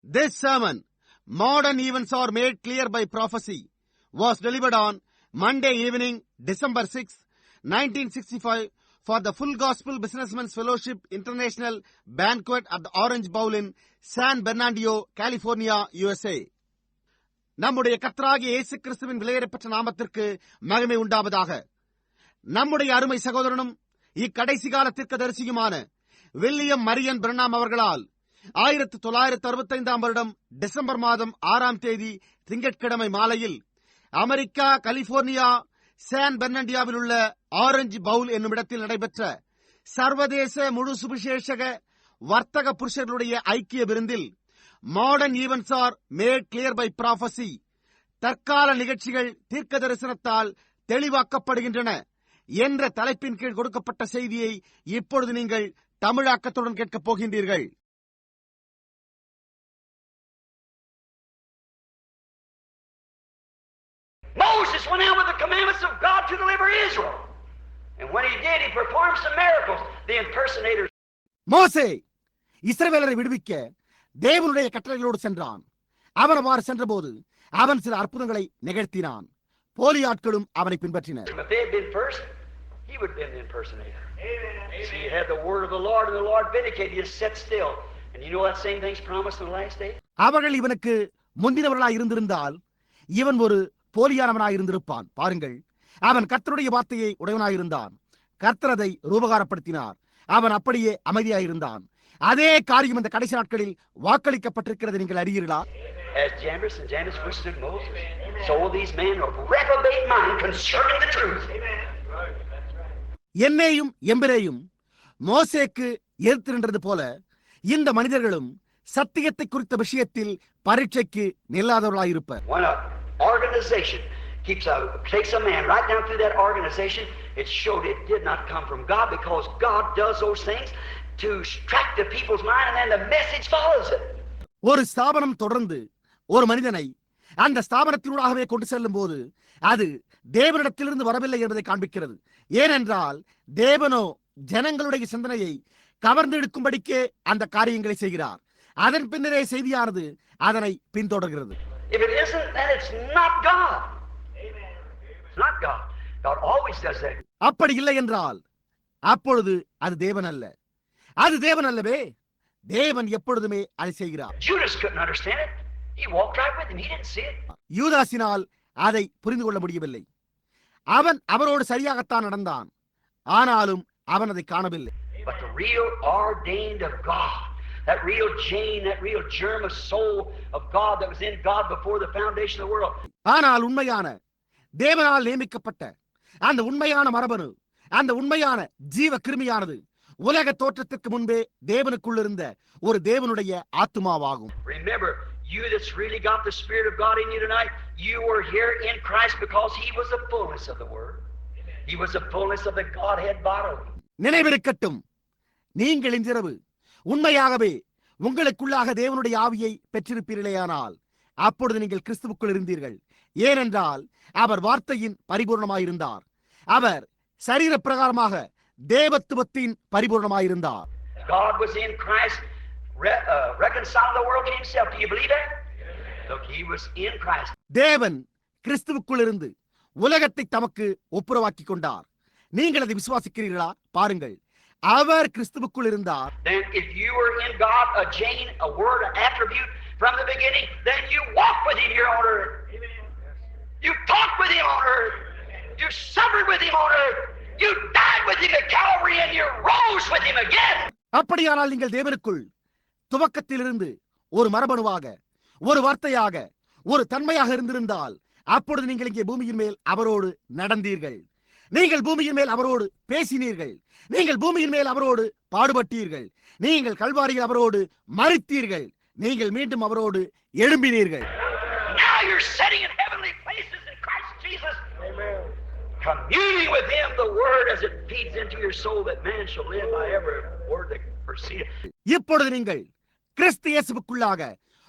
This sermon, Modern Events Are Made Clear by Prophecy, was delivered on Monday evening, December 6, 1965 for the Full Gospel Businessmen's Fellowship International Banquet at the Orange Bowl in San Bernardino, California, USA. நம்முடைய கர்த்தராகிய இயேசு கிறிஸ்துவின் விலையேறப்பெற்ற நாமத்திற்கு மகிமை உண்டாவதாக. நம்முடைய அருமை சகோதரனும் இக்கடைசி கால தீர்க்கதரிசியுமான வில்லியம் மரியன் பிரணாம் அவர்களால் 1965 வருடம் டிசம்பர் மாதம் 6ஆம் தேதி திங்கட்கிழமை மாலையில் அமெரிக்கா கலிபோர்னியா சான் பெர்னாண்டினோவில் உள்ள ஆரஞ்சு பவுல் என்னும் இடத்தில் நடைபெற்ற சர்வதேச முழு சுவிசேஷக வர்த்தக புருஷர்களுடைய ஐக்கிய விருந்தில் modern events are made clear by prophecy, தற்கால நிகழ்ச்சிகள் தீர்க்க தரிசனத்தால் தெளிவாக்கப்படுகின்றன என்ற தலைப்பின் கீழ் கொடுக்கப்பட்ட செய்தியை இப்பொழுது நீங்கள் தமிழாக்கத்துடன் கேட்கப் போகின்றீர்கள். Moses went out with the commandments of God to deliver Israel. And when he did, he performed some miracles. The impersonators. மோசே இஸ்ரவேலரை விடுவிக்க தேவனுடைய கட்டளைகளோடு சென்றான். அவன் அவ்வாறு சென்றபோது அவன் சில அற்புதங்களை நிகழ்த்தினான். போலி ஆட்களும் அவனை பின்பற்றினர். If they had been first, he would have been the impersonator. See, he had the word of the Lord, and the Lord vindicated. He just sat still. And you know that same thing's promised in the last day? அவர்கள் இவனுக்கு முந்தினவர்களாய் இருந்திருந்தால் இவன் ஒரு போலியானவனாய் இருந்திருப்பான். பாருங்கள், அவன் கர்த்தருடைய வார்த்தையை உடையவனாயிருந்தான். கர்த்தர் அதை ரூபகாரப்படுத்தினார். அவன் அப்படியே அமைதியாயிருந்தான். அதே காரியம் இந்த கடைசி நாட்களில் வாக்களிக்கப்பட்டிருக்கிறது. நீங்கள் அறியீர்களா? As Jambres and Jannes withstood Moses, so these men of reprobate mind concerning the truth. என்னையும் எம்பிரேயும் மோசேக்கு எதிர்த்து நின்றது போல இந்த மனிதர்களும் சத்தியத்தை குறித்த விஷயத்தில் பரீட்சைக்கு நில்லாதவர்களாயிருப்பர். When an organization takes a man right down through that organization, it showed it did not come from God, because God does those things to strike the people's mind, and then the message follows it. ஒரு ஸ்தாபனம் தொடர்ந்து ஒரு மனிதனை அந்த ஸ்தாபனத்தினூடாகவே கொண்டு செல்லும் போது அது தேவனிடத்திலிருந்து வரவில்லை என்பதை காண்பிக்கிறது. ஏனென்றால் தேவனோ ஜனங்களுடைய சிந்தனையை கவர்ந்து எடுக்கும்படிக்கே அந்த காரியங்களை செய்கிறார். அதன் பின்னரே செய்தியானது அதனை பின்தொடர்கிறது. If it isn't, then it's not God. It's not God. God always does that. அப்படி இல்லை என்றால் அப்பொழுது அது தேவன் அல்ல. அது தேவன் அல்லவே. தேவன் எப்பொழுதுமே அதை செய்கிறார். Judas couldn't understand it. He walked right with him. He didn't see it. யூதாசினால் அதை புரிந்து கொள்ள முடியவில்லை. அவன் அவரோடு சரியாகத்தான் நடந்தான். ஆனாலும் அவன் அதை காணவில்லை. But the real ordained of God, that real gene, that real germ of soul of God that was in God before the foundation of the world. ஆனால் உண்மையான தேவனால் நியமிக்கப்பட்ட அந்த உண்மையான மரபணு, அந்த உண்மையான ஜீவ கிருமியானது உலக தோற்றத்திற்கு முன்பே தேவனுக்குள் இருந்த ஒரு தேவனுடைய ஆத்துமாவாகும். Remember, you that's really got the Spirit of God in you tonight, you were here in Christ because He was the fullness of the Word. He was the fullness of the Godhead bodily. நினைவிருக்கட்டும், நீங்கள் இன்றிரவு உண்மையாகவே உங்களுக்குள்ளாக தேவனுடைய ஆவியை பெற்றிருப்பீர்களேயானால் அப்பொழுது நீங்கள் கிறிஸ்துவுக்குள் இருந்தீர்கள். ஏனென்றால் அவர் வார்த்தையின் பரிபூர்ணமாயிருந்தார். அவர் சரீர பிரகாரமாக தேவத்துவத்தின் பரிபூர்ணமாயிருந்தார். God was in Christ, reconciling the world to Himself. Do you believe that? Look, He was in Christ. தேவன் கிறிஸ்துவுக்குள் இருந்து உலகத்தை தமக்கு ஒப்புரவாக்கி கொண்டார். நீங்கள் அதை விசுவாசிக்கிறீர்களா? பாருங்கள், அவர் கிறிஸ்துவுக்குள் இருந்தார். Then if you were in God, a gene, a word, an attribute from the beginning, then you walk with Him here on earth. You talked with Him on earth. You suffered with Him on earth. You died with Him at Calvary, and you rose with Him again. அப்படியானால் நீங்கள் தேவனுக்குள் துவக்கத்திலிருந்து ஒரு மரபணுவாக, ஒரு வார்த்தையாக, ஒரு தன்மையாக இருந்திருந்தால் அப்பொழுது நீங்கள் இங்கே பூமியின் மேல் அவரோடு நடந்தீர்கள். நீங்கள் பூமியின் மேல் அவரோடு பேசினீர்கள். நீங்கள் பூமியின் மேல் அவரோடு பாடுபட்டீர்கள். நீங்கள் கல்வாரியில் அவரோடு மரித்தீர்கள். நீங்கள் மீண்டும் அவரோடு எழும்பினீர்கள். Now you're sitting in heavenly places in Christ Jesus. Amen. Communing with Him, the Word, as it feeds into your soul, that man shall live by every word that proceedeth. இப்பொழுது நீங்கள் கிறிஸ்து இயேசுவுக்குள்ளாக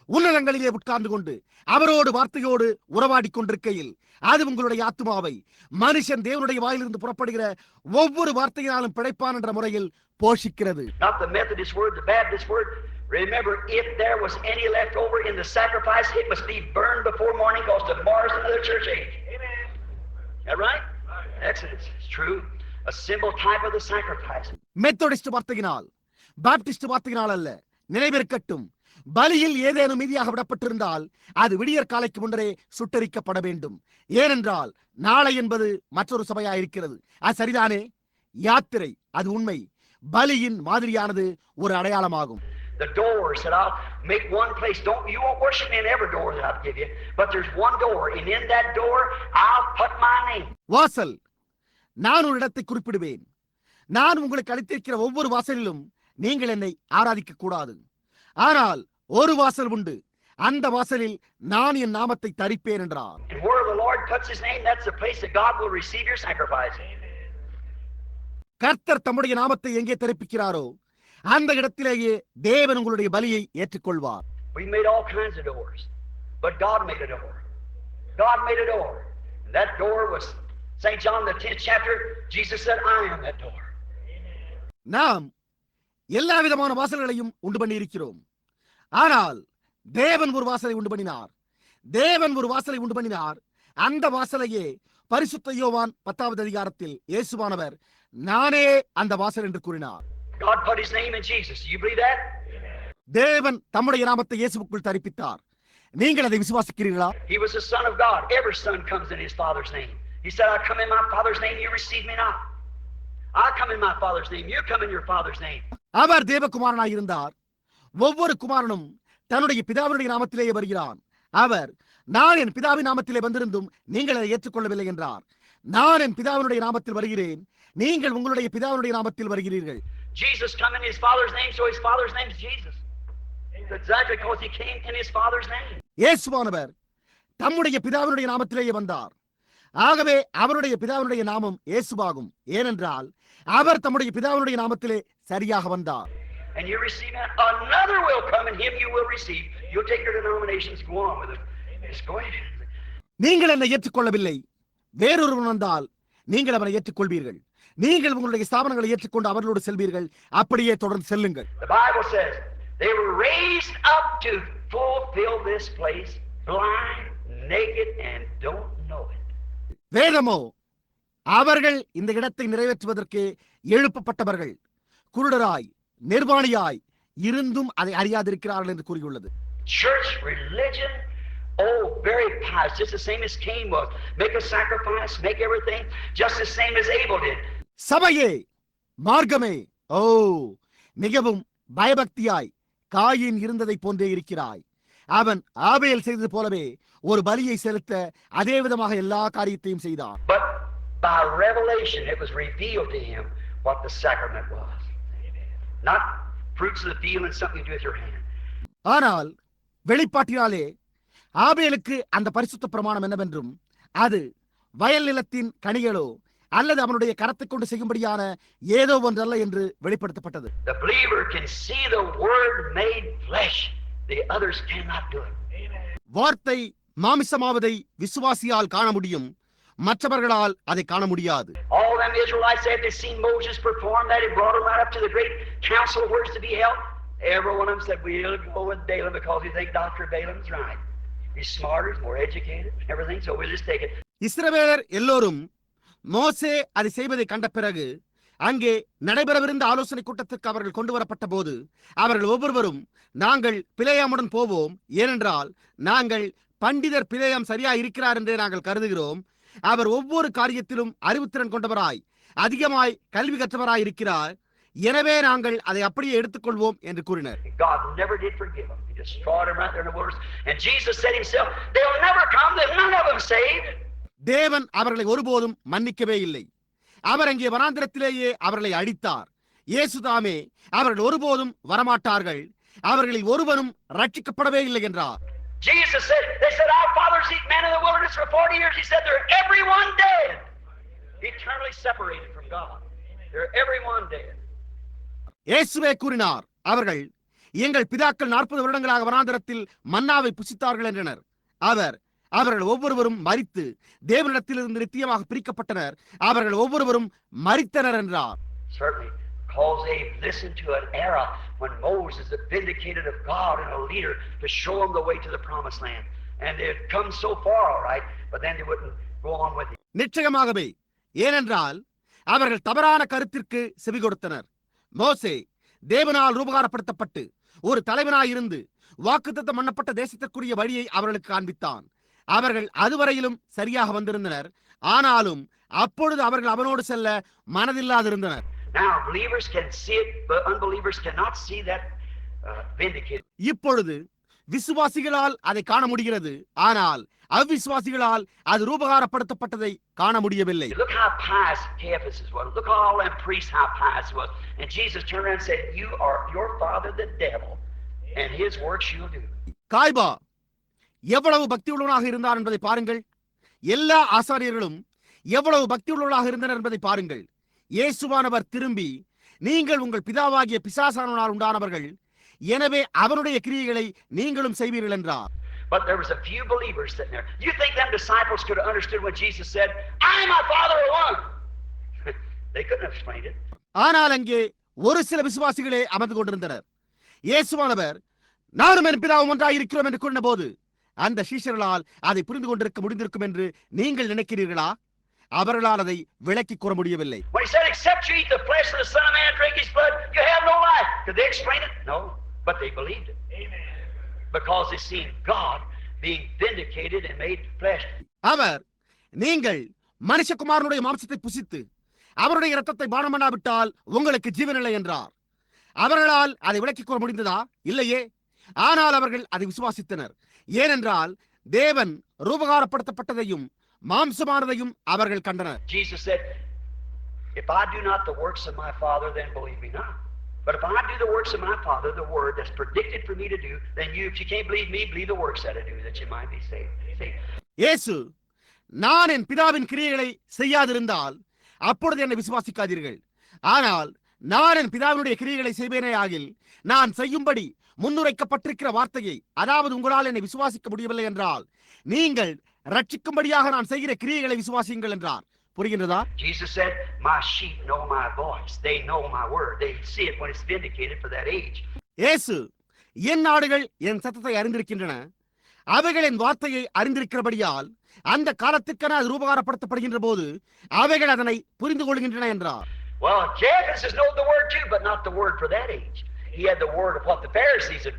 உன்னதங்களிலே உட்கார்ந்து கொண்டு அவரோடு வார்த்தையோடு உறவாடிக் கொண்டிருக்கையில் அது உங்களுடைய ஆத்துமாவை மனுஷன் தேவனுடைய வாயிலிருந்து புறப்படுகிற ஒவ்வொரு வார்த்தையினாலும் பிழைப்பான் என்ற முறையில் போஷிக்கிறது. Not the Methodist word, the Baptist word. Remember, if there was any left over in the sacrifice, it must be burned before morning, because tomorrow's another church age. Amen. Is that right? Exodus. It's true. A symbol type of the sacrifice. Methodist வார்த்தையினால், Baptist வார்த்தையினால் அல்ல, நினைவிருக்கட்டும், பலியில் ஏதேனும் மீதியாக விடப்பட்டிருந்தால் அது விடியற் காலைக்கு முன்னரே சுட்டரிக்கப்பட வேண்டும். ஏனென்றால் நாளை என்பது மற்றொரு சபையாயிருக்கிறது. அது சரிதானே? யாத்திரை, அது உண்மை. பலியின் மாதிரியானது ஒரு அடையாளமாகும். The door said, I'll make one place. You won't worship me in every door that I'll give you, but there's one door, and in that door I'll put my name. வாசல், நான் ஒரு இடத்தை குறிப்பிடுவேன். நான் உங்களுக்கு அளித்திருக்கிற ஒவ்வொரு வாசலிலும் நீங்கள் என்னை ஆராதிக்க கூடாது. ஆனால் ஒரு வாசல் உண்டு, அந்த வாசலில் நான் என் நாமத்தை தரிப்பேன் என்றார். And where the Lord puts his name, that's the place that God will receive your sacrifice. கர்த்தர் தம்முடைய நாமத்தை எங்கே தரிப்பிக்கிறாரோ அந்த இடத்திலேயே தேவன் உங்களுடைய பலியை ஏற்றுக்கொள்வார். We made all kinds of doors, but God made a door. God made a door. And that door was St. John the 10th chapter. Jesus said, I am that door. நாம் எல்லா விதமான வாசல்களையும் உண்டு பண்ணி இருக்கிறோம். ஆனால் தேவன் ஒரு வாசலை உண்டு பண்ணினார். தேவன் ஒரு வாசலை உண்டு பண்ணினார். அந்த வாசலையே பரிசுத்த யோவான் 10வது அதிகாரத்தில் இயேசுவானவர் நானே அந்த வாசல் என்று கூறினார். God put his name in Jesus. Do you believe that? தேவன் தம்முடைய நாமத்தை இயேசுவுக்குள் தரிப்பித்தார். நீங்கள் அதை விசுவாசிக்கிறீர்களா? He was the Son of God. Every son comes in his Father's name. He said, I come in my Father's name, you receive me not. I come in my Father's name, you come in your Father's name. அவர் தேவகுமாரனாய் இருந்தார். ஒவ்வொரு குமாரனும் தன்னுடைய பிதாவினுடைய நாமத்திலேயே வருகிறான். அவர் நான் என் பிதாவின் நாமத்திலே வந்திருந்தும் நீங்கள் அதை ஏற்றுக்கொள்ளவில்லை என்றார். நான் என் பிதாவினுடைய நாமத்தில் வருகிறேன், நீங்கள் உங்களுடைய பிதாவினுடைய நாமத்தில் வருகிறீர்கள். Jesus come in his Father's name, so his Father's name is Jesus. Exactly because he came in his Father's name. இயேசுவானவர் தம்முடைய பிதாவினுடைய நாமத்திலேயே வந்தார். ஆகவே அவருடைய பிதாவினுடைய நாமம் இயேசுவாகும். ஏனென்றால் அவர் தம்முடைய பிதாவினுடைய நாமத்திலே சரியாக வந்தார். And you receive that, another will come and him you will receive. You'll take your denominations, go on with it. Just go ahead. நீங்கள் என்னை ஏற்றுக்கொள்ளவில்லை, வேறொருவன் வந்தால் நீங்கள் அவனை ஏற்றுக்கொள்வீர்கள். நீங்கள் உங்களுடைய ஸ்தாபனங்களை ஏற்றுக்கொண்டு அவர்களோடு செல்வீர்கள். அப்படியே தொடர்ந்து செல்லுங்கள். The Bible says they were raised up to fulfill this place, blind, naked, and don't know it. வேதமோ அவர்கள் இந்த இடத்தை நிறைவேற்றுவதற்கு எழுப்பப்பட்டவர்கள், குருடராய் நிர்வாணியாய் இருந்தும் அதை அறியாதிருக்கிறார்கள் என்று கூறியுள்ளது. Church religion, oh, very pious, just the same as Cain was. Make a sacrifice, make everything, just the same as Abel did. சபையே, மார்க்கமே, ஓ, மிகவும் பயபக்தியாய் காயின் இருந்ததை போன்றே இருக்கிறாய். அவன் ஆபேல் செய்தது போலவே ஒரு பலியை செலுத்த அதே விதமாக எல்லா காரியத்தையும் செய்தான். But by revelation it was revealed to him what the sacrament was. Not fruits of the field and something to do with your hand. ஆனால் வெளிப்பாட்டினாலே ஆபேலுக்கு அந்த பரிசுத்த பிரமாணம் என்னவென்றும் அது வயல் நிலத்தின் கனிகளோ அல்லது அவனுடைய கரத்தை கொண்டு செய்யும்படியான ஏதோ ஒன்றல்ல என்று வெளிப்படுத்தப்பட்டது. The believer can see the word made flesh. The others cannot do it. வார்த்தை மாமிசமாவதை விசுவாசியால் காண முடியும், மற்றவர்களால் அதை காண முடியாது. All them Israelites, after they seen Moses perform that, he brought them right up to the great council where it's to be held. Every one of them said, we'll go with Balaam because we think Dr. Balaam's right. He's smarter, he's more educated, everything, so we'll just take it. இஸ்ரவேலர் எல்லோரும் மோசே அதை செய்வதை கண்ட பிறகு அங்கே நடைபெறவிருந்த ஆலோசனை கூட்டத்திற்கு அவர்கள் கொண்டு வரப்பட்ட போது அவர்கள் ஒவ்வொருவரும் நாங்கள் பிலேயாமுடன் போவோம், ஏனென்றால் நாங்கள் பண்டிதர் பிலேயாம் சரியா இருக்கிறார் என்றே நாங்கள் கருதுகிறோம். அவர் ஒவ்வொரு காரியத்திலும் அறிவுத்திறன் கொண்டவராய் அதிகமாய் கல்வி கற்றவராய் இருக்கிறார், எனவே நாங்கள் அதை அப்படியே எடுத்துக்கொள்வோம் என்று கூறினர். God never did forgive them. He destroyed them right there in the wilderness. And Jesus said himself, they'll never come, they'll none of them saved. தேவன் அவர்களை ஒருபோதும் மன்னிக்கவே இல்லை. அவர் அங்கே வனாந்திரத்திலேயே அவர்களை அடித்தார். இயேசுதாமே அவர்கள் ஒருபோதும் வரமாட்டார்கள், அவர்களில் ஒருவனும் ரட்சிக்கப்படவே இல்லை என்றார். Jesus said, they said, our fathers eat manna in the wilderness for 40 years. He said, they're everyone dead. Eternally separated from God. They're everyone dead. இயேசுவே கூறினார், அவர்கள் எங்கள் பிதாக்கள் 40 வருடங்களாக வனாந்திரத்தில் மன்னாவை புசித்தார்கள் என்றனர். அவர்கள் ஒவ்வொருவரும் மரித்து தேவனிடத்திலிருந்து நித்தியமாக பிரிக்கப்பட்டனர், அவர்கள் ஒவ்வொருவரும் மரித்தனர் என்றார். Certainly, because they listened to an era when Moses had vindicated of God and a leader to show them the way to the promised land. And they had come so far, all right, but then they wouldn't go on with it. நிச்சயமாகவே, ஏனென்றால் அவர்கள் தவறான கருத்திற்கு செவி கொடுத்தனர். மோசே தேவனால் ரூபகாரப்படுத்தப்பட்டு ஒரு தலைவனாயிருந்து வாக்குத்தத்தம் பண்ணப்பட்ட தேசத்திற்குரிய வழியை அவர்களுக்கு காண்பித்தான். அவர்கள் அதுவரையிலும் சரியாக வந்திருந்தனர். ஆனாலும் அப்பொழுது அவர்கள் அவனோடு செல்ல மனதில்லாதிருந்தனர். Now believers can see it, but unbelievers cannot see that vindicated. இப்பொழுது விசுவாசிகளால் அதை காண முடிகிறது. ஆனால் அவ்விசுவாசிகளால் அது ரூபகாரப்படுத்தப்பட்டதை காண முடியவில்லை. Look how pious Caiaphas was. Look at all them priests how pious was. And Jesus turned around and said, "You are your father the devil, and his works you'll do." காய்பா எவ்வளவு பக்தி உள்ளவனாக இருந்தார் என்பதை பாருங்கள். எல்லா ஆசாரியர்களும் எவ்வளவு பக்தி உள்ளவர்களாக இருந்தனர் என்பதை பாருங்கள். இயேசுவானவர் திரும்பி, நீங்கள் உங்கள் பிதாவாகிய பிசாசானவனால் உண்டானவர்கள், எனவே அவனுடைய கிரியைகளை நீங்களும் செய்வீர்கள் என்றார். But there was a few believers sitting there. You think them disciples could have understood when Jesus said, "I and my Father are one"? They couldn't have explained it. ஆனால் அங்கே ஒரு சில விசுவாசிகளே அமர்ந்து கொண்டிருந்தனர். இயேசுவானவர், நானும் என் பிதாவும் ஒன்றாக இருக்கிறோம் என்று கூறின போது அந்த சீஷர்களால் அதை புரிந்து கொண்டிருக்க முடிந்திருக்கும் என்று நீங்கள் நினைக்கிறீர்களா? அவர்களால் அதை விளக்கி கூற முடியவில்லை. When he said, "Except you eat the flesh of the Son of Man and drink his blood, you have no life." Could they explain it? No, but they believed it. Amen. Because they seen God being vindicated and made flesh. அவர், நீங்கள் மனுஷகுமாரனுடைய மாம்சத்தை புசித்து அவருடைய இரத்தத்தை பானம் பண்ணாவிட்டால் உங்களுக்கு ஜீவனில்லை என்றார். அவர்களால் அதை விளக்கி கூற முடிந்ததா? இல்லையே. ஆனால் அவர்கள் அதை விசுவாசித்தனர். ஏனென்றால் தேவன் ரூபகாரப்படுத்தப்பட்டதையும் மாம்சமானதையும் அவர்கள் கண்டனர். Jesus said, "If I do not the works of my Father, then believe me not. But if I do the works of my Father, the word that's predicted for me to do, then you, if you can't believe me, believe the works that I do, that you might be saved." இயேசு, நான் என் பிதாவின் கிரியைகளை செய்யாதிருந்தால் அப்பொழுது என்னை விசுவாசிக்காதீர்கள். ஆனால் நான் என் பிதாவினுடைய கிரியைகளை செய்வேனே ஆகில், நான் செய்யும்படி முன்னுரைக்கப்பட்டிருக்கிற வார்த்தையை, அதாவது உங்களால் என்னை விசுவாசிக்க முடியவில்லை என்றால், நீங்கள் ரட்சிக்கும்படியாக நான் செய்கிற கிரியைகளை விசுவாசியுங்கள் என்றார். புரிகின்றதா? Jesus said, "My sheep know my voice. They know my word. They see it when it's vindicated for that age." இயேசு, என் நாடுகள் என் சத்தத்தை அறிந்திருக்கின்றன, அவைகள் என் வார்த்தையை அறிந்திருக்கிறபடியால் அந்த காலத்துக்கென அது ரூபகாரப்படுத்தப்படுகின்ற போது அவைகள் அதனை புரிந்து கொள்கின்றன என்றார். Well, Caiaphas know the word too, but not the word for that age. He had the word of what the Pharisees had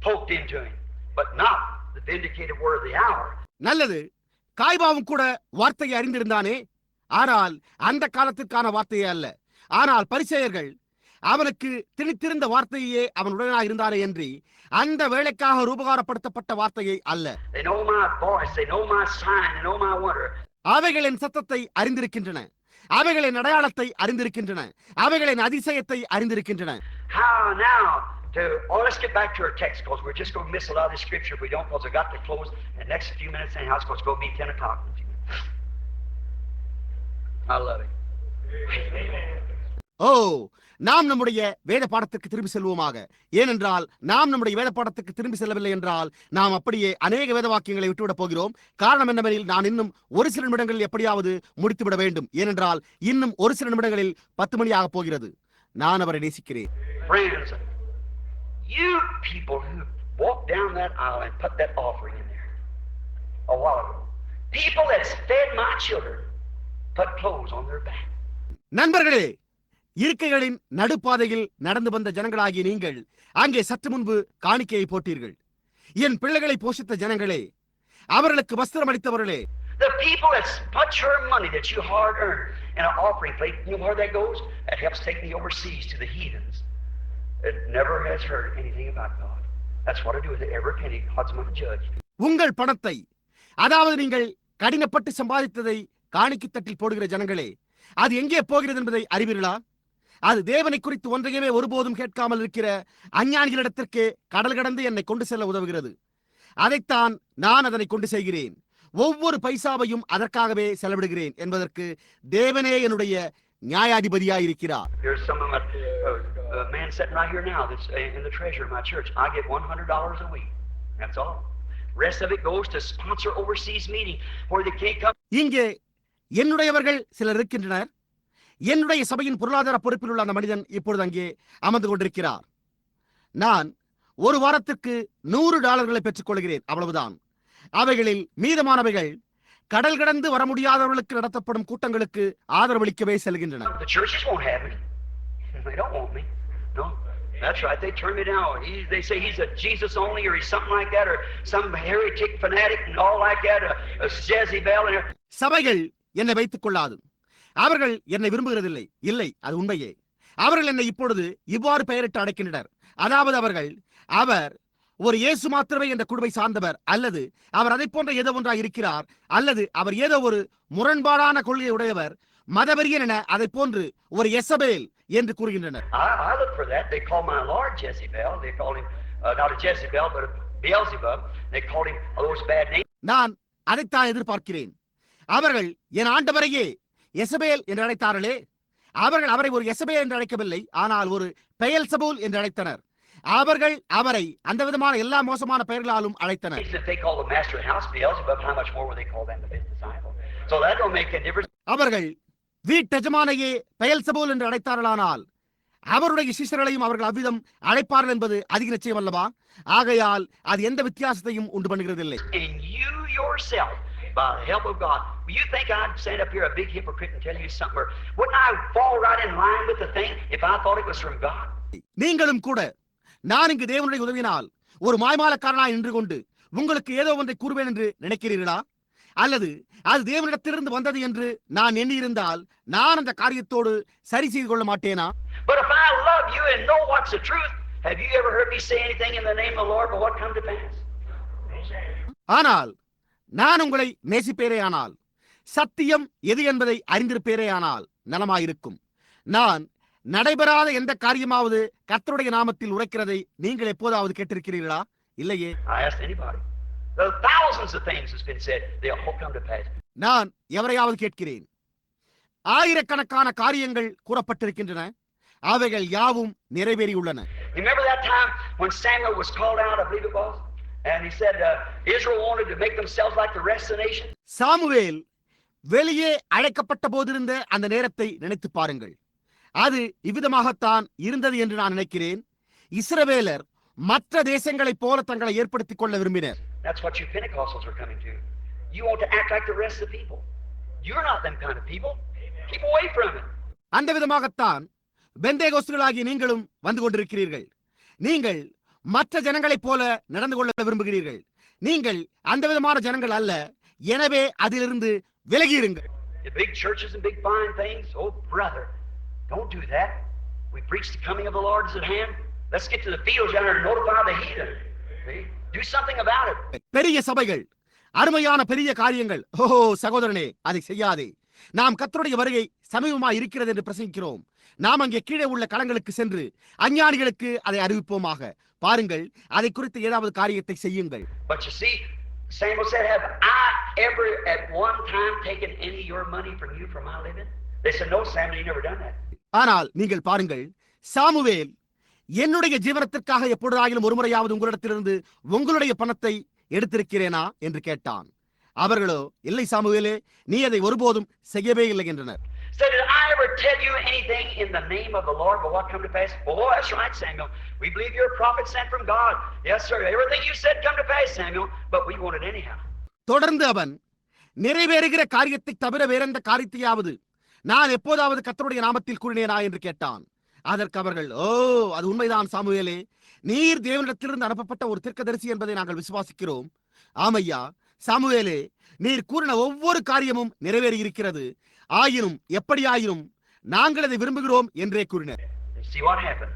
poked into him, but not the vindicated word of the hour. நல்லது, காய்பாவும் கூட வார்த்தையை அறிந்திருந்தானே, ஆனால் அந்த காலத்திற்கான வார்த்தையே அல்ல. ஆனால் பரிசேயர்கள் அவனுக்கு திணித்திருந்த வார்த்தையே அவன் உடனாக இருந்தானே என்று அந்த வேளைக்காக ரூபகாரப்படுத்தப்பட்ட வார்த்தையை அல்ல. They know my voice, they know my sign, they know my wonder. அவைகளின் சத்தத்தை அறிந்திருக்கின்றன, அவைகளின் அடையாளத்தை அறிந்திருக்கின்றன, அவைகளின் அதிசயத்தை அறிந்திருக்கின்றன. How now to let's get back to our text, because we're just going to miss a lot of the scripture if we don't, because I've got to close in the next few minutes anyhow, because it's going to be 10 o'clock. I love it. ஓ, நாம் நம்முடைய வேத பாடத்திற்கு திரும்பி செல்வோமாக. ஏனென்றால் நாம் நம்முடைய வேத பாடத்துக்கு திரும்பி செல்லவில்லை என்றால் நாம் அப்படியே அநேக வேத வாக்கியங்களை விட்டுவிடப் போகிறோம். காரணம் என்னவெனில், நான் இன்னும் ஒரு சில நிமிடங்களில் எப்படியாவது முடித்துவிட வேண்டும். ஏனென்றால் இன்னும் ஒரு சில நிமிடங்களில் 10 மணி ஆக போகிறது. நான் அவரை நேசிக்கிறேன். Friends, you people who walked down that aisle and put that offering in there a while ago, people that's fed my children, put clothes on their back. நண்பர்களே, இருக்கைகளின் நடுப்பாதையில் நடந்து வந்த ஜனங்களாகிய நீங்கள் அங்கே சற்று முன்பு காணிக்கையை போட்டீர்கள். என் பிள்ளைகளை போஷித்த ஜனங்களே, அவர்களுக்கு வஸ்திரம் அளித்தவர்களே, the people that put your money that you hard earned in an offering plate, you know where that goes? That helps take me overseas to the heathens. It never has heard anything about God. That's what I do with every penny. God's my judge. உங்கள் பணத்தை, அதாவது நீங்கள் கடினப்பட்டு சம்பாதித்ததை காணிக்கை தட்டில் போடுகிற ஜனங்களே, அது எங்கே போகிறது என்பதை அறிவீர்களா? அது தேவனை குறித்து ஒன்றையுமே ஒருபோதும் கேட்காமல் இருக்கிற அஞ்ஞானிகளிடத்திற்கு கடல் கடந்து என்னை கொண்டு செல்ல உதவுகிறது. அதைத்தான் நான் அதனை கொண்டு செய்கிறேன். ஒவ்வொரு பைசாவையும் அதற்காகவே செலவிடுகிறேன் என்பதற்கு தேவனே என்னுடைய நியாயாதிபதியாயிருக்கிறார். There's some of a man sitting right here now that's in the treasury of my church. I get $100 a week. That's all. Rest of it goes to sponsor overseas meeting where they can't come. இங்கே என்னுடையவர்கள் சிலர் இருக்கின்றனர். என்னுடைய சபையின் பொருளாதார பொறுப்பில் உள்ள அந்த மனிதன் இப்பொழுது அங்கே அமர்ந்து கொண்டிருக்கிறார். நான் ஒரு வாரத்திற்கு $100 பெற்றுக் கொள்கிறேன், அவ்வளவுதான். அவைகளில் மீதமானவைகள் கடல் கடந்து வர முடியாதவர்களுக்கு நடத்தப்படும் கூட்டங்களுக்கு ஆதரவளிக்கவே செல்கின்றன. That's right. They turn me down. They say he's a Jesus only, or he's something like that, or some heretic fanatic and all like that, a Jezebel. சபைகள் என்னை வைத்துக் கொள்ளாது. அவர்கள் என்னை விரும்புகிறதில்லை. இல்லை, அது உண்மையே. அவர்கள் என்னை இப்பொழுது இவ்வாறு பெயரிட்டு அழைக்கின்றனர். அதாவது அவர் ஒரு இயேசு மாத்திரமே என்ற குழுவை சார்ந்தவர், அல்லது அவர் அதை போன்ற ஏதோ ஒன்றாக இருக்கிறார், அல்லது அவர் ஏதோ ஒரு முரண்பாடான கொள்கை உடையவர், மதவெறியன் என அதை போன்று ஒரு எசபேல் என்று கூறுகின்றனர். I look for that. They call my Lord Jezebel. They call him not a Jezebel but a Beelzebub. They called him all those bad names. நான் அதைத்தான் எதிர்பார்க்கிறேன். அவர்கள் என் ஆண்டவரையே எசபேல் என்று அழைத்தார்களே, அவர்கள் அவரை ஒரு எசபேல் என்று அழைக்கவில்லை, ஆனால் ஒரு பெயல்சபூல் என்று அழைத்தனர். அவர்கள் அவரை அந்த விதமான எல்லா மோசமான பெயர்களாலும் அழைத்தனர். அவர்கள் வீட்டெஜமானையே பெயல்சபூல் என்று அழைத்தார்களானால் அவருடைய சிஷ்யர்களையும் அவர்கள் அவ்விதம் அழைப்பார்கள் என்பது அதிக நிச்சயம் அல்லவா? ஆகையால் அது எந்த வித்தியாசத்தையும் உண்டு பண்ணுகிறதில்லை. By the help of God, you think I'd stand up here a big hypocrite and tell you something, or wouldn't I fall right in line with the thing if I thought it was from God? நீங்களும் கூட நான் இங்கு தேவனுடைய உதவினால் ஒரு மாய்மாலக்காரனாய் நின்று கொண்டு உங்களுக்கு ஏதோ ஒன்றை கூறுவேன் என்று நினைக்கிறீர்களா? அல்லது அது தேவனிடத்திலிருந்து வந்தது என்று நான் எண்ணியிருந்தால் நான் அந்த காரியத்தோடு சரி செய்து கொள்ள மாட்டேனா? But if I love you and know what's the truth, have you ever heard me say anything in the name of the Lord but what come to pass? ஆனால் நான் உங்களை நேசிப்பேரேயானால், சத்தியம் எது என்பதை அறிந்திருப்பேரேயானால் நலமாயிருக்கும். நான் நடைபெறாத எந்த காரியமாவது கர்த்தருடைய நாமத்தில் உரைக்கிறதை நீங்கள் எப்போதாவது கேட்டிருக்கிறீர்களா? இல்லையே. நான் எவரையாவது கேட்கிறேன். ஆயிரக்கணக்கான காரியங்கள் கூறப்பட்டிருக்கின்றன, அவைகள் யாவும் நிறைவேறியுள்ளன. And he said Israel wanted to make themselves like the rest of the nation. Samuel வெளியே அழைக்கப்பட்ட போதிருந்த அந்த நேரத்தை நினைத்து பாருங்கள். அது இவ்விதமாகத்தான் இருந்தது என்று நான் நினைக்கிறேன். இஸ்ரவேலர் மற்ற தேசங்களைப் போல தங்களை ஏற்படுத்திக் கொள்ள விரும்பினர். That's what you Pentecostals are coming to. You want to act like the rest of the people. You're not them kind of people. Keep away from it. அந்த விதமாகத்தான் பெந்தேகோஸ்தலர்களாகிய நீங்களும் வந்து கொண்டிருக்கிறீர்கள். நீங்கள் மற்ற ஜனங்களைப் போல நடந்து கொள்ள விரும்புகிறீர்கள். நீங்கள் அந்த விதமான ஜனங்கள் அல்ல. எனவே அதிலிருந்து விலகியிருங்கள். The big churches and big fine things. Oh brother, don't do that. We preach the coming of the Lord is at hand. Let's get to the fields down there and notify the heathen. Do something about it. பெரிய சபைகள், அருமையான பெரிய காரியங்கள். ஓ சகோதரனே, அதை செய்யாதே. நாம் கர்த்தருடைய வருகை சமீபமாய் இருக்கிறது என்று பிரசங்கிக்கிறோம். நாம் அங்கே கீழே உள்ள களங்களுக்கு சென்று அஞ்ஞானிகளுக்கு அதை அறிவிப்போமாக. பாருங்கள், அதை குறித்து ஏதாவது காரியத்தை செய்யுங்கள். But you see, Samuel said, have I ever at one time taken any of your money from you for my living? They said, no, Samuel, you never done that. ஆனால் நீங்கள் பாருங்கள், சாமுவேல் என்னுடைய ஜீவனத்திற்காக எப்பொழுதாகிலும் ஒருமுறையாவது உங்களிடத்திலிருந்து உங்களுடைய பணத்தை எடுத்திருக்கிறேனா என்று கேட்டான். அவர்களோ, இல்லை சாமுவேலே, நீ அதை ஒருபோதும் செய்யவே இல்லை என்றனர். So did I ever tell you anything in the name of the Lord but what come to pass? Oh, that's right, Samuel. We believe you're a prophet sent from God. Yes, sir. Everything you said come to pass, Samuel. But we want it anyhow. தொடர்ந்து அவன், நிறைவேறுகிற காரியத்தை தவிர வேறெந்த காரியத்தையாவது நான் எப்போதாவது கர்த்தருடைய நாமத்தில் கூறினேனா என்று கேட்டான். அதற்கு அவர்கள், ஓ, அது உண்மைதான் சாமுவேலே, நீர் தேவனிடத்திலிருந்து அனுப்பப்பட்ட ஒரு தீர்க்கதரிசி என்பதை நாங்கள் விசுவாசிக்கிறோம். ஆமையா, சாமுவேலே, நீர் கூறின ஒவ்வொரு காரியமும் நிறைவேறி இருக்கிறது. ஆயினும் எப்படியாயினும் நாங்கள் அதை விரும்புகிறோம் என்றே கூறினர். See what happened?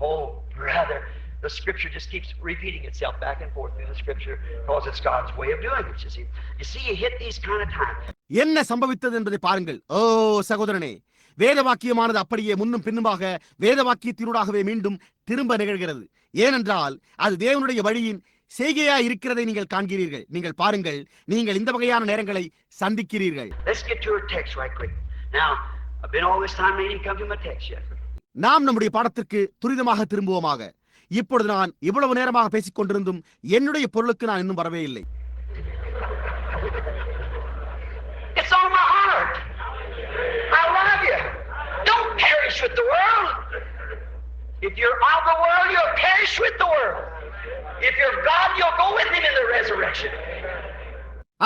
Oh brother, the scripture just keeps repeating itself back and forth through the scripture because it's God's way of doing it. You see you hit these kind of times. என்ன சம்பவித்தது என்பதை பாருங்கள். ஓ சகோதரனே, வேத வாக்கியமானது அப்படியே முன்னும் பின்னுமாக வேத வாக்கியத்தினூடாகவே மீண்டும் திரும்ப நிகழ்கிறது. ஏனென்றால் அது தேவனுடைய வழியின் செய்கையா இருக்கிறதை நீங்கள் காண்கிறீர்கள். நீங்கள் பாருங்கள், நீங்கள் இந்த வகையான நேரங்களை சந்திக்கிறீர்கள். Let's get to our text right quick. Now, I've been all this time waiting to come to my text yet. நாம் நம்முடைய பாடத்திற்கு துரிதமாக திரும்புவோமாக. இப்பொழுது நான் இவ்வளவு நேரமாக பேசிக் கொண்டிருந்தும் என்னுடைய பொருளுக்கு நான் இன்னும் வரவே இல்லை. It's on my heart. I love you. perish with the world. If you're of the world, you'll perish with the world. If you're God, you'll go with him in the resurrection.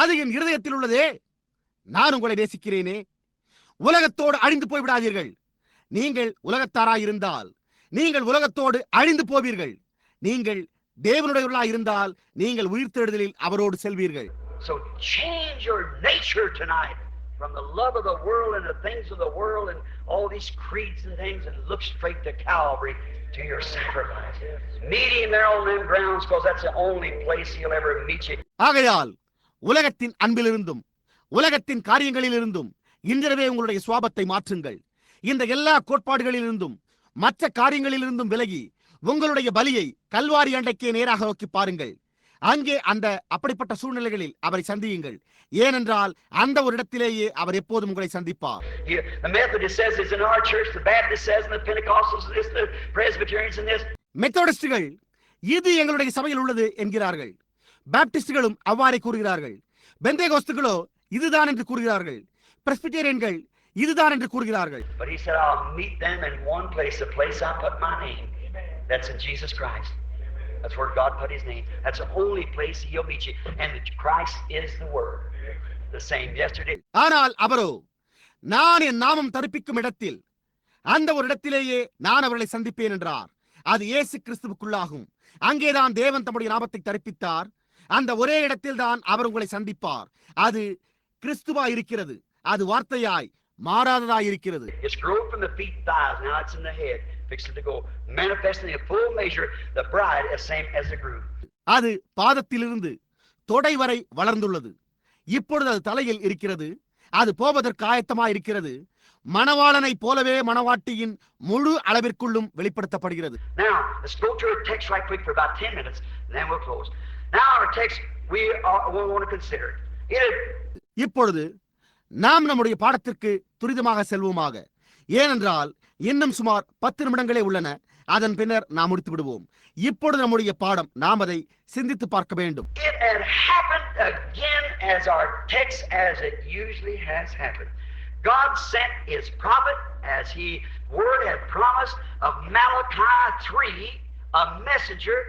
அது என் இருதயத்தில் உள்ளதே. நான் உங்களை நேசிக்கிறேனே. உலகத்தோடு அழிந்து போய்விடாதீர்கள். நீங்கள் உலகத்தாராயிருந்தால் நீங்கள் உலகத்தோடு அழிந்து போவீர்கள். நீங்கள் தேவனுடையவர்களாய் இருந்தால் நீங்கள் உயிர்த்தெழுதலில் அவரோடு செல்வீர்கள். So change your nature tonight from the love of the world and the things of the world and all these creeds and things, and look straight to Calvary, to your sacrifice. Meet him there on them grounds, because that's the only place he'll ever meet you. ஆகையால் உலகத்தின் அன்பிலிருந்தும் உலகத்தின் காரியங்களிலிருந்தும் இன்றிரவே உங்களுடைய சுவாபத்தை மாற்றுங்கள். இந்த எல்லா கோட்பாடுகளிலிருந்தும் மற்ற காரியங்களிலிருந்தும் விலகி உங்களுடைய பலியை கல்வாரி அண்டைக்கே நேராக நோக்கி பாருங்கள். அங்கே அந்த அப்படிப்பட்ட சூழ்நிலைகளில் அவரை சந்தியுங்கள். ஏனென்றால் அந்த ஒரு இடத்திலேயே அவர் எப்போதும் உங்களை சந்திப்பார். மெத்தோடிஸ்டுகள் இது எங்களுடைய சபையில் உள்ளது என்கிறார்கள். பாப்டிஸ்டுகளும் அவ்வாறே கூறுகிறார்கள். பெந்தேகோஸ்துகளோ இதுதான் என்று கூறுகிறார்கள். பிரெஸ்பிட்டேரியன்கள் இதுதான் என்று கூறுகிறார்கள். But he said, I'll meet them in one place, a place I put my name. That's in Jesus Christ. That's where God put his name. That's the only place he'll meet you. And Christ is the Word. The same yesterday. ஆனால் அவரோ நான் என் நாமம் தரிப்பிக்கும் இடத்தில் அந்த ஒரு இடத்திலேயே நான் அவர்களை சந்திப்பேன் என்றார். அது இயேசு கிறிஸ்துவுக்குள்ளாகும். அங்கேதான் தேவன் தம்முடைய நாமத்தை தரிப்பித்தார். அந்த ஒரே இடத்தில் தான் அவர் உங்களை சந்திப்பார். அது கிறிஸ்துவாய் இருக்கிறது. அது வார்த்தையாய் மாறாததாய் இருக்கிறது. It's growth from the feet, thighs. Now it's in the head, fixing to go, manifesting in full measure the bride as same as the groom. அது பாதத்திலிருந்து தொடை வரை வளர்ந்துள்ளது. இப்பொழுது அது தலையில் இருக்கிறது. அது போவதற்கு ஆயத்தமாய் இருக்கிறது. மணவாளனை போலவே மணவாட்டியின் முழு அளவிற்குள்ளும் வெளிப்படுத்தப்படுகிறது. Now let's go to our text right quick for about 10 minutes, and then we'll close. Now our text we want to consider it. இப்பொழுது நாம் நம்முடைய பாடத்திற்கு துரிதமாக செல்வோமாக. ஏனென்றால் இன்னும் சுமார் 10 நிமிடங்களே உள்ளன. அதன் பின்னர் நாம் முடித்து விடுவோம். இப்பொழுது நம்முடைய பாடம் நாம் அதை சிந்தித்து பார்க்க வேண்டும். It had happened again as our text as it usually has happened. God sent his prophet as he word had promised of Malachi 3, a messenger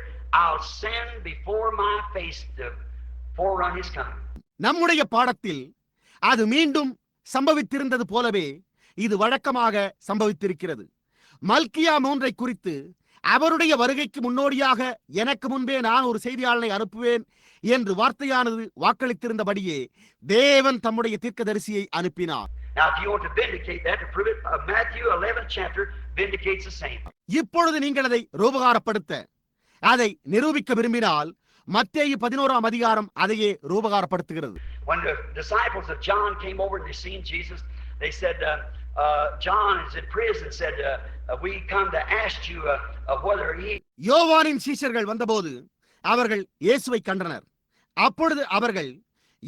I'll send before my face to forerun his coming. நம்முடைய பாடத்தில் அது மீண்டும் சம்பவித்திருந்தது போலவே இது வழக்கமாக சம்பவித்திருக்கிறது. மல்கியா 3 குறித்து அவருடைய வருகைக்கு முன்னோடியாக எனக்கு முன்பே நான் ஒரு செய்தியாளனை அனுப்புவேன் என்று வார்த்தையானது வாக்களித்திருந்தபடியே தேவன் தம்முடைய தீர்க்கதரிசியை அனுப்பினார். Now if you want to vindicate that, to prove it, Matthew 11th chapter vindicates the same. இப்பொழுது நீங்கள் அதை ரூபகாரப்படுத்த அதை நிரூபிக்க விரும்பினால் மத்தேயு 11ஆம் அதிகாரம் அதையே ரூபகாரப்படுத்துகிறது. When the disciples of John came over and they seen Jesus, they said, John is in prison, said, we come to ask you whether he... யோவானின் சீஷர்கள் வந்தபோது அவர்கள் இயேசுவை கண்டனர். அப்பொழுது அவர்கள்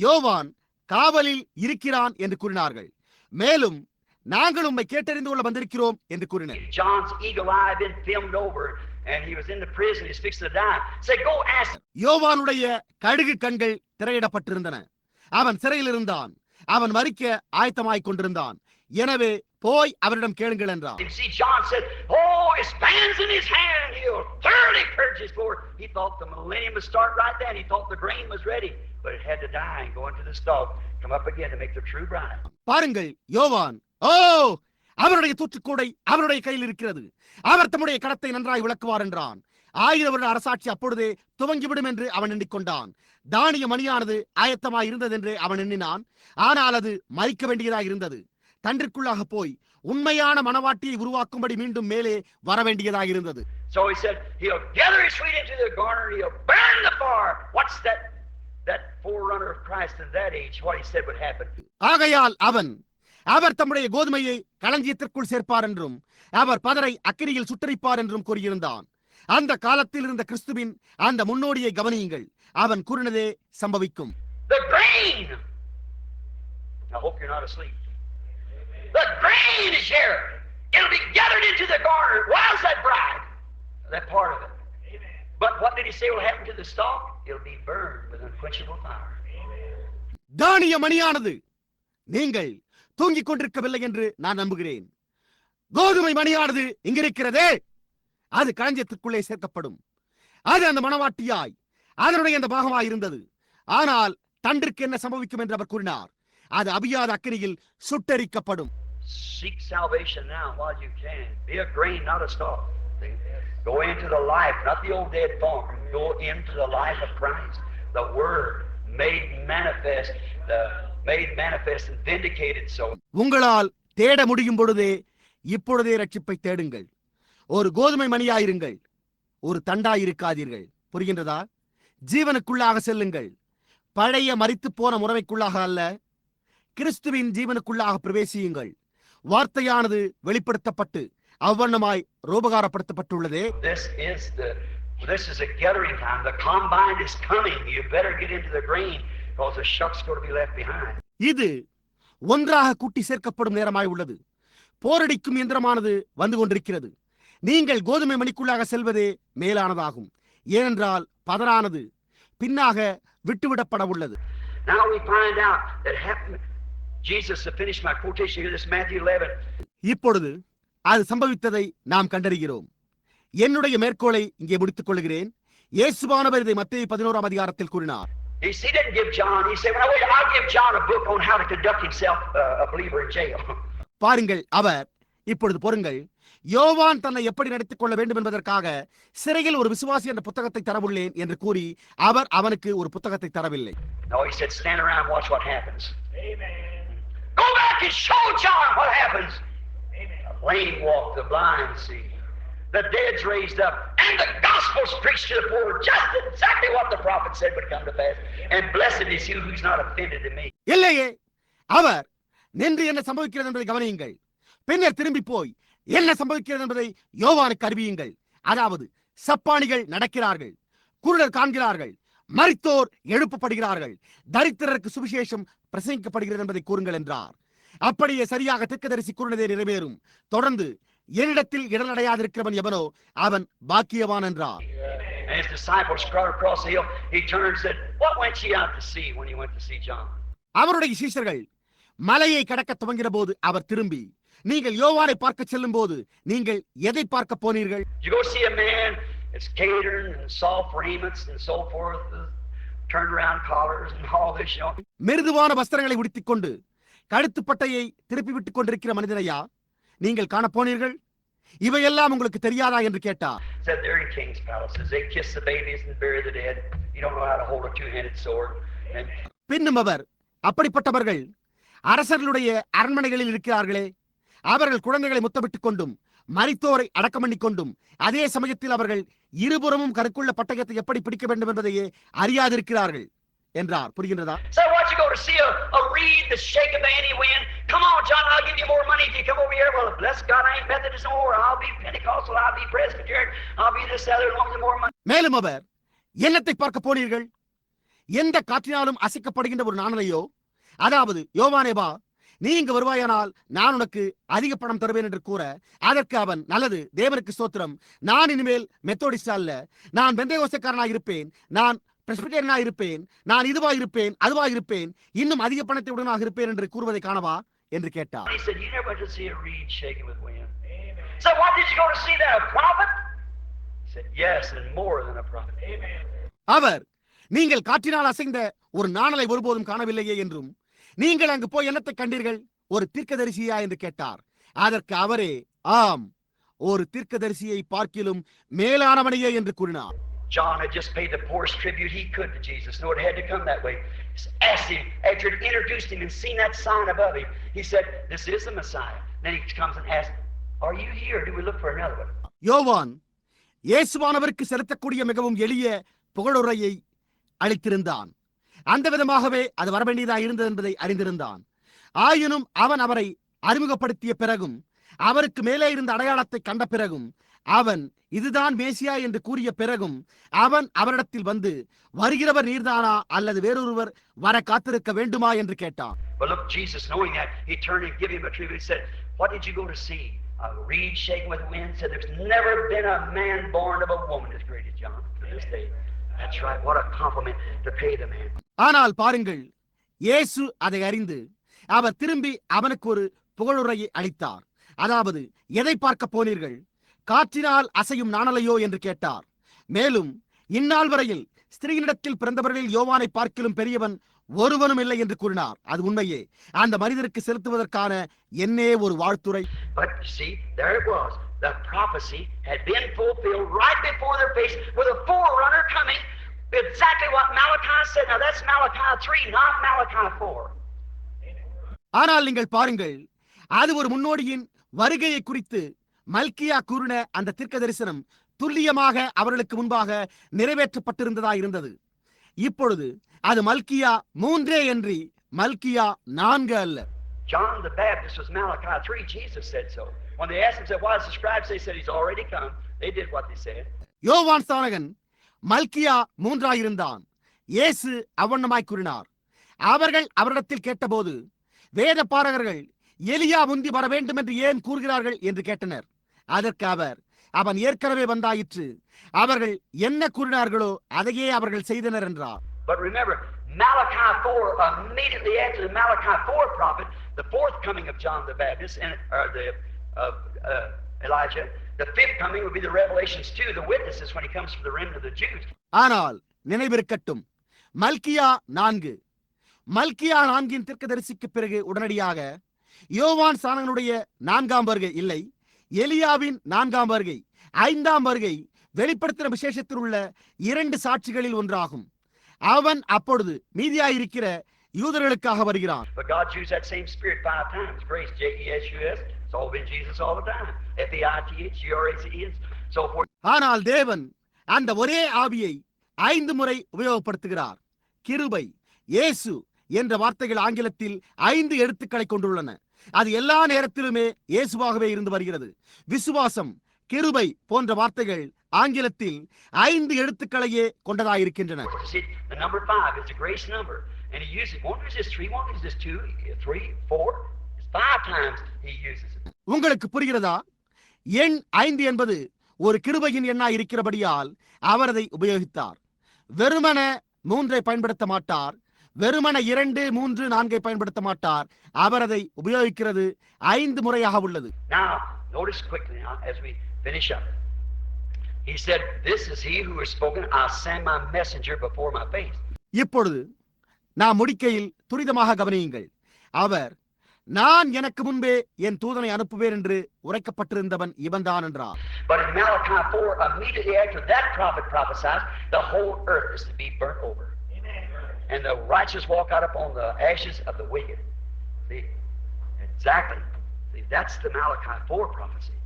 யோவான் காவலில் இருக்கிறான் என்று கூறினார்கள். மேலும் நாங்கள் உம்மை கேட்டறிந்து கொள்ள வந்திருக்கிறோம் என்று கூறினர். John's eagle eye been filmed over and he was in the prison, he's fixed to die. Say, go ask. யோவானுடைய கடுகு கண்கள் திரையிடப்பட்டிருந்தன. அவன் சிறையில் இருந்தான். அவன் மரிக்க ஆயத்தமாய் கொண்டிருந்தான். எனவே போய் அவரிடம் கேளுங்கள் என்றார். See, John said, oh, his fan's in his hand, he'll thoroughly purge his floor. He thought the millennium would start right then. He thought the grain was ready, but it had to die and go into the stalk, come up again to make the true bride. பாருங்கள், யோவான், அவருடைய தூற்றுக்கூடை அவருடைய கையில் இருக்கிறது. அவர் தம்முடைய கடத்தை நன்றாய் விளக்குவார் என்றான். 1000 வருட அரசாட்சி அப்பொழுதே துவங்கிவிடும் என்று அவன் எண்ணிக்கொண்டான். தானிய மணியானது ஆயத்தமாய் இருந்தது என்று அவன் எண்ணினான். ஆனால் அது மரிக்க வேண்டியதாக இருந்தது. தன்றிற்குள்ளாக போய் உண்மையான மணவாட்டியை உருவாக்கும்படி மீண்டும் மேலே வர வேண்டியதாக இருந்தது. So he said, he'll gather his wheat into the garner, he'll burn the fire. What's that forerunner of Christ in that age? What he said would happen. ஆகையால் அவர் தம்முடைய கோதுமையை களஞ்சியத்திற்குள் சேர்ப்பார் என்றும் அவர் பதரை அக்கினியில் சுட்டரிப்பார் என்றும் கூறியிருந்தான். அந்த காலத்தில் இருந்த கிறிஸ்துவின் அந்த முன்னோடியை கவனியுங்கள். அவன் கூறினதே சம்பவிக்கும். The grain. I hope you're not asleep. The grain is here. It'll be gathered into the garner. Why's that bride? That part of it. But what did he say will happen to the stalk? It'll be burned with unquenchable fire. தானிய மணியானது நீங்கள் தூங்கிக் கொண்டிருக்கவில்லை என்று நான் நம்புகிறேன். கோதுமை மணியானது இங்கிருக்கிறதே, அது களஞ்சியத்திற்குள்ளே சேர்க்கப்படும். அது அந்த மணவாட்டியாய் அதனுடைய அந்த பாகமாய் இருந்தது. ஆனால் தண்டிற்கு என்ன சம்பவிக்கும் என்று அவர் கூறினார், அது அபியாத அக்கினியில் சுட்டெரிக்கப்படும். Seek salvation now while you can. Be a grain, not a stalk. Go into the life, not the old dead form. Go into the life of Christ. The Word made manifest and vindicated. So உங்களால் தேட முடியும் பொழுதே இப்பொழுதே ரட்சிப்பை தேடுங்கள். ஒரு கோதுமை மணியாயிருங்கள், ஒரு தண்டாயிருக்காதீர்கள். புரிகின்றதா? ஜீவனுக்குள்ளாக செல்லுங்கள். பழைய மரித்து போன முறைமைக்குள்ளாக அல்ல, கிறிஸ்துவின் ஜீவனுக்குள்ளாக பிரவேசியுங்கள். வார்த்தையானது வெளிப்படுத்தப்பட்டு அவ்வண்ணமாய் ரூபகாரப்படுத்தப்பட்டுள்ளதே. This is a gathering time. The combine is coming. You better get into the grain because the shuck's going to be left behind. இது ஒன்றாக கூட்டி சேர்க்கப்படும் நேரமாய் உள்ளது. போரடிக்கும் இயந்திரமானது வந்து கொண்டிருக்கிறது. நீங்கள் கோதுமை மணிக்குள்ளாக செல்வதே மேலானதாகும். ஏனென்றால் பதரானது பின்னாக விட்டுவிடப்பட உள்ளது. Now we find out that Jesus, to finish my quotation here, this Matthew 11. இப்பொழுது அது சம்பவித்ததை நாம் கண்டறிகிறோம். என்னுடைய மேற்கோளை இங்கே முடித்துக் கொள்கிறேன். இயேசுவானவர் இதை மத்தேயு 11ஆம் அதிகாரத்தில் கூறினார். He didn't give John. He said, "Well, I'll give John a book on how to conduct himself a believer in jail." பாருங்கள், அவர் இப்பொழுது பொறுங்கள், யோவான் தன்னை எப்படி நடத்திக் கொள்ள வேண்டும் என்பதற்காக சிறையில் ஒரு விசுவாசி என்ற புத்தகத்தை தரவுள்ளேன் என்று கூறி அவர் அவனுக்கு ஒரு புத்தகத்தை தரவில்லை. No, he said, "Stand around and watch what happens." Amen. Go back and show John what happens. Amen. The lame walk, the blind see, the dead's raised up, and the gospel's preached to the poor. Just exactly what the prophet said would come to pass. And blessed is he who's not offended in me. இல்லையே, அவர் நின்று என்ன சம்பவிக்கிறது என்பதை கவனியுங்கள். பின்னர் திரும்பி போய் என்ன சம்பவிக்கிறது என்பதை யோவானுக்கு அறிவியுங்கள். அதாவது சப்பானிகள் நடக்கிறார்கள், குருடர் காண்கிறார்கள், மரித்தோர் எழுப்பப்படுகிறார்கள், தரித்திரருக்கு சுவிசேஷம் பிரசங்கிக்கப்படுகிறது என்பதை கூறுங்கள் என்றார். அப்படியே சரியாக தீர்க்கதரிசி கூறினதே நிறைவேறும். தொடர்ந்து என்னிடத்தில் இடனடையாதிருக்கிறவன் எவனோ அவன் பாக்கியவான் என்றார். His disciples crowd across the hill. He turned and said, "What went ye out to see when you went to see John?" அவருடைய சீஷர்கள் மலையை கடக்க துவங்கிற போது அவர் திரும்பி, நீங்கள் யோவானை பார்க்க செல்லும் போது நீங்கள் எதை பார்க்க போனீர்கள்? You go see a man that's catered and soft raiments and so forth, turned around collars and all this, you know. மிருதுவான வஸ்திரங்களை உடுத்திக் கொண்டு கழுத்துப்பட்டையை திருப்பி விட்டுக் கொண்டிருக்கிற மனிதனையா நீங்கள் காண போனீர்கள்? இவையெல்லாம் உங்களுக்கு தெரியாதா என்று கேட்டார். Said they're in king's palaces. They kiss the babies and bury the dead. You don't know how to hold a two-handed sword. பின்னும் அவர், அப்படிப்பட்டவர்கள் அரசர்களுடைய அரண்மனைகளில் இருக்கிறார்களே, அவர்கள் குழந்தைகளை முத்தமிட்டுக் கொண்டும் மரித்தோரை அடக்கம் பண்ணிக் கொண்டும் அதே சமயத்தில் அவர்கள் இருபுறமும் கருக்குள்ள பட்டயத்தை எப்படி பிடிக்க வேண்டும் என்பதையே அறியாதிருக்கிறார்கள் என்றார். புரிகின்றதா? So what you go to see a reed that's shaken by any wind? Come on, John, I'll give you more money if you come over here. Well, bless God, I ain't Methodist no more. I'll be Pentecostal, I'll be Presbyterian, I'll be this other, long more money. மேலும் அவர், என்னத்தை பார்க்க போனீர்கள்? எந்த காற்றினாலும் அசைக்கப்படுகின்ற ஒரு நாணலையோ? அதாவது யோவானேபா, நீ இங்கு வருவாயானால் நான் உனக்கு அதிக பணம் தருவேன் என்று கூற, அதற்கு அவன், நல்லது, தேவனுக்கு ஸ்தோத்திரம், நான் இனிமேல் மெத்தோடிஸ்ட் அல்ல, நான் பெந்தேகோஸ்தேக்காரனாய் இருப்பேன், நான் பிரெஸ்பிட்டேரியனாய் இருப்பேன், நான் இதுவாய் இருப்பேன், அதுவாய் இருப்பேன், இன்னும் அதிக பணத்தை உடனாக இருப்பேன் என்று கூறுவதை காணவா என்று கேட்டார். He said, "You never went to see a reed shaken with wind." So what did you go to see then? A prophet? He said, "Yes, and more than a prophet." Amen. அவர், நீங்கள் காற்றினால் அசைந்த ஒரு நாணலை ஒருபோதும் காணவில்லையே என்றும், நீங்கள் அங்கு போய் என்னத்தை கண்டீர்கள்? ஒரு தீர்க்கதரிசியா என்று கேட்டார். அதற்கு அவரே, ஆம், ஒரு தீர்க்கதரிசியை பார்க்கிலும் மேலானவனையே என்று கூறினார். John had just paid the poorest tribute he could to Jesus. No, it had to come that way. Just asked him, after he introduced him and seen that sign above him, he said, "This is the Messiah." Then he comes and asks, "Are you here? Do we look for another one?" யோவான் இயேசுவானவருக்கு செலுத்தக்கூடிய மிகவும் எளிய புகழுரையை அளித்திருந்தான். அந்த விதமாகவே அது வரவேண்டியதாக இருந்தது என்பதை அறிந்திருந்தான். ஆயினும் அவன் அவரை அறிமுகப்படுத்திய பிறகும், அவருக்கு மேலே இருந்த அடையாளத்தை கண்ட பிறகும், அவன் இதுதான் மேசியா என்று கூறிய பிறகும், அவன் அவரிடத்தில் வந்து, வருகிறவர் நீர்தானா அல்லது வேறொருவர் வர காத்திருக்க வேண்டுமா என்று கேட்டான். But look, Jesus, knowing that, he turned and gave him a tribute. He said, "What did you go to see? A reed shaken with wind?" Said, "There's never been a man born of a woman as great as John to this day." That's right. What a compliment to pay the man. ஆனால் பாருங்கள், இயேசு அதை அறிந்து அவர் திரும்பி அவனுக்கு ஒரு புகழுரையை அளித்தார். அதாவது எதை பார்க்க போனீர்கள்? காற்றினால் அசையும் நாணலையோ என்று கேட்டார். மேலும் இந்நாள் வரையில் ஸ்திரீயினிடத்தில் பிறந்தவர்களில் யோவானை பார்க்கிலும் பெரியவன் ஒருவனும் இல்லை என்று கூறினார். அது உண்மையே. அந்த மனிதருக்கு செலுத்துவதற்கான என்னே ஒரு வாழ்த்துரை. But see, there it was. The prophecy had been fulfilled right before their face with a forerunner coming. Exactly what Malachi said. Now that's Malachi 3, not Malachi 4. ஆனால் நீங்கள் பாருங்கள், அது ஒரு முன்னோடியின் வருகையை குறித்து மல்கியா கூறின அந்த தீர்க்க தரிசனம் துல்லியமாக அவர்களுக்கு முன்பாக நிறைவேற்றப்பட்டிருந்ததா இருந்தது. இப்பொழுது அது மல்கியா 3 என்று மல்கியா 4 அல்ல. John the Baptist was Malachi 3. Jesus said so. When they asked him, said, "Why is the scribes?" They said, "He's already come." They did what they said. யோவான் ஸ்நானகன் மல்கியா 3 இருந்தான். இயேசு அவ்வண்ணமாய் கூறினார். அவர்கள் அவரிடத்தில் கேட்டபோது, வேத பாரகர்கள் எலியா முந்தி வர வேண்டும் என்று ஏன் கூறுகிறார்கள் என்று கேட்டனர். அதற்கு அவர், அவன் ஏற்கனவே வந்தாயிற்று, அவர்கள் என்ன கூறினார்களோ அதையே அவர்கள் செய்தனர் என்றார். But remember, Malachi 4, immediately after the Malachi 4 prophet, the fourth coming of John the Baptist, Elijah, the fifth coming will be the Revelations 2, the witnesses when he comes for the remnant of the Jews. ஆனால் நினைவிருக்கட்டும், மல்கியா 4 தீர்க்கதரிசிக்கு பிறகு உடனடியாக யோவான் ஸ்நானகனுடைய 4ஆம் வருகை இல்லை, எலியாவின் 4ஆம் வருகை, 5ஆம் வருகை வெளிப்படுத்தின விசேஷத்தில் உள்ள 2 சாட்சிகளில் ஒன்றாகும். அவன் அப்பொழுது மீதியாயிருக்கிற யூதர்களுக்காக வருகிறான். But God used that same spirit 5 times. Grace, Jesus, it's all been Jesus all the time. FEITH, so forth. ஆனால் தேவன் அந்த ஒரே ஆவியை 5 முறை உபயோகப்படுத்துகிறார். கிருபை, இயேசு என்ற வார்த்தைகள் ஆங்கிலத்தில் 5 எழுத்துக்களை கொண்டுள்ளன. அது எல்லா நேரத்திலுமே இயேசுவாகவே இருந்து வருகிறது. விசுவாசம், கிருபை போன்ற வார்த்தைகள் ஆங்கிலத்தில் 5 எழுத்துக்களையே கொண்டதாயிருக்கின்றன. The number 5 is a grace number, and he uses it. Won't use this 3, won't use this 2, 3, 4. It's 5 times he uses it. உங்களுக்கு புரிகிறதா? எண் 5 என்பது ஒரு கிருபையின் எண்ணாய் இருக்கிறபடியால் அவர் அதை உபயோகித்தார். வெறுமன 3 பயன்படுத்த மாட்டார். வெறுமன 2, 3, 4 பயன்படுத்த மாட்டார். அவர் அதை உபயோகிக்கிறது 5 முறையாக உள்ளது. Now, notice quickly now as we finish up. He said, "This is he who has spoken. I'll send my messenger before my face." இப்பொழுது நாம் முடிக்கையில் துரிதமாக கவனியுங்கள். அவர், நான் எனக்கு முன்பே என் தூதனை அனுப்புவேன் என்று உரைக்கப்பட்டிருந்தவன் இவன்தான் என்றார். But in Malachi 4, immediately after that prophet prophesied, the whole earth is to be burnt over. And the righteous walk out upon the ashes of the wicked. See? Exactly. See, that's the Malachi 4 prophecy.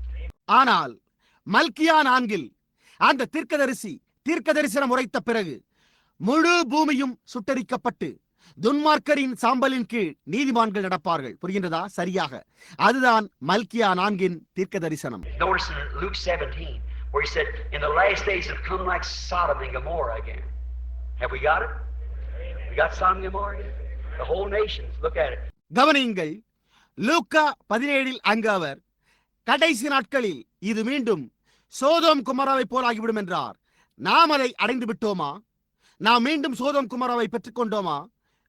ஆனால் மல்கியா 4 அந்த தீர்க்க தரிசனம் உரைத்த பிறகு முழு பூமியும் சுட்டரிக்கப்பட்டு துன்மார்க்கரின் சாம்பலின் கீழ் நீதிமான்கள் நடப்பார்கள். புரிகின்றதா? சரியாக. அதுதான் மல்கியா 4 தீர்க்க தரிசனம். Notice in Luke 17 where he said, "In the last days have come like Sodom and Gomorrah again." Have we got it? We got Sodom and Gomorrah again? The whole nations, look at it. கவனியுங்கள். லூக்கா 17 அங்கு அவர், கடைசி நாட்களில் இது மீண்டும் சோதோம் குமாராவை போலாகிவிடும் என்றார். நாம் அதை அடைந்து விட்டோமா? நாம் மீண்டும் சோதோம் குமாராவை பெற்றுக் கொண்டோமா?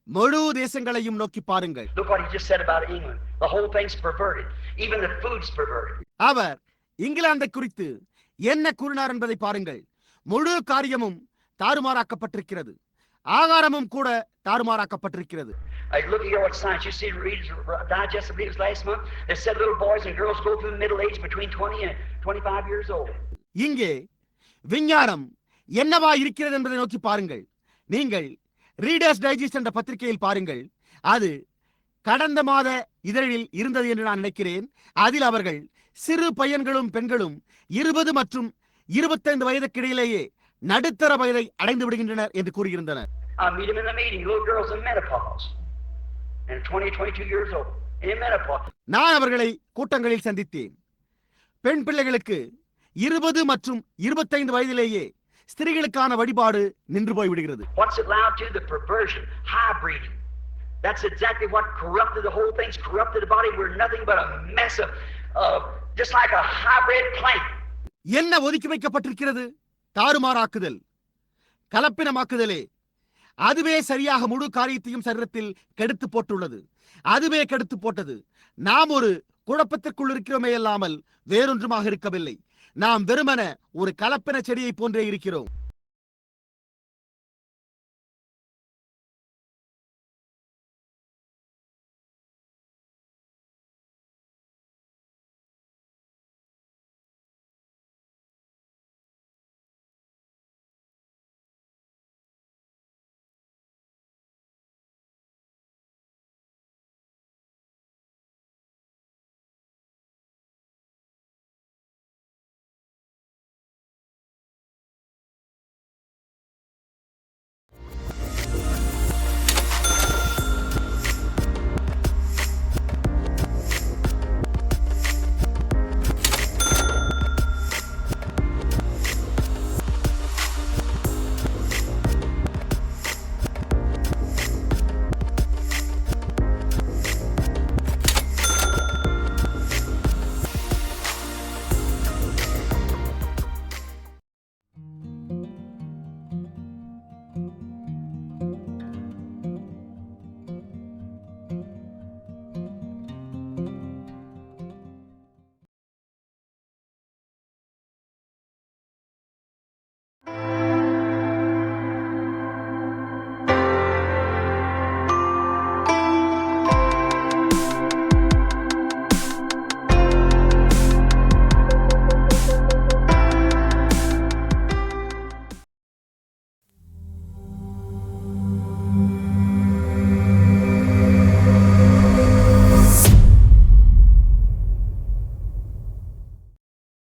முழு தேசங்களையும் நோக்கி பாருங்கள். Look what he just said about England. The whole thing's perverted. Even the food's perverted. அவர் இங்கிலாந்தை குறித்து என்ன கூறினார் என்பதை பாருங்கள். முழு காரியமும் தாறுமாறாக்கப்பட்டிருக்கிறது. ஆகாரமும் கூட தாறுமாறாக்கப்பட்டிருக்கிறது. Look at what science. You see, Reader's Digest, I believe it was last month. They said little boys and girls go through the middle age between 20 and 25 years old. இங்கே விஞ்ஞானம் என்னவா இருக்கிறது என்பதை நோக்கி பாருங்கள். நீங்கள் ரீடர்ஸ் டைஜஸ்ட் என்ற பத்திரிகையில் பாருங்கள். அது கடந்த மாத இதழில் இருந்தது என்று நான் நினைக்கிறேன். அதில் அவர்கள் சிறு பையன்களும் பெண்களும் 20 மற்றும் 25 வயதுக்கு இடையிலேயே நடுத்தர வயதை அடைந்து விடுகின்றனர் என்று கூறியிருந்தனர். I meet them in the meeting. Little girls in menopause, and 20, 22 years old in menopause. நான் அவர்களை கூட்டங்களில் சந்தித்தேன். பெண் பிள்ளைகளுக்கு 20 மற்றும் 25 வயதிலேயே ஸ்திரீகளுக்கான வழிபாடு நின்று போய்விடுகிறது. What's it allowed to? The perversion, hybriding. That's exactly what corrupted the whole thing's corrupted the body. We're nothing but a mess of just like a hybrid plant. என்ன ஒதுக்கி வைக்கப்பட்டிருக்கிறது? தாறுமாறாக்குதல், கலப்பினமாக்குதலே. அதுவே சரியாக முழு காரியத்தையும் சரீரத்தில் கெடுத்து போட்டுள்ளது. அதுவே கெடுத்து போட்டது. நாம் ஒரு குழப்பத்திற்குள் இருக்கிறோமே அல்லாமல் வேறொன்றுமாக இருக்கவில்லை. நாம் வெறுமன ஒரு கலப்பின செடியை போன்றே இருக்கிறோம்.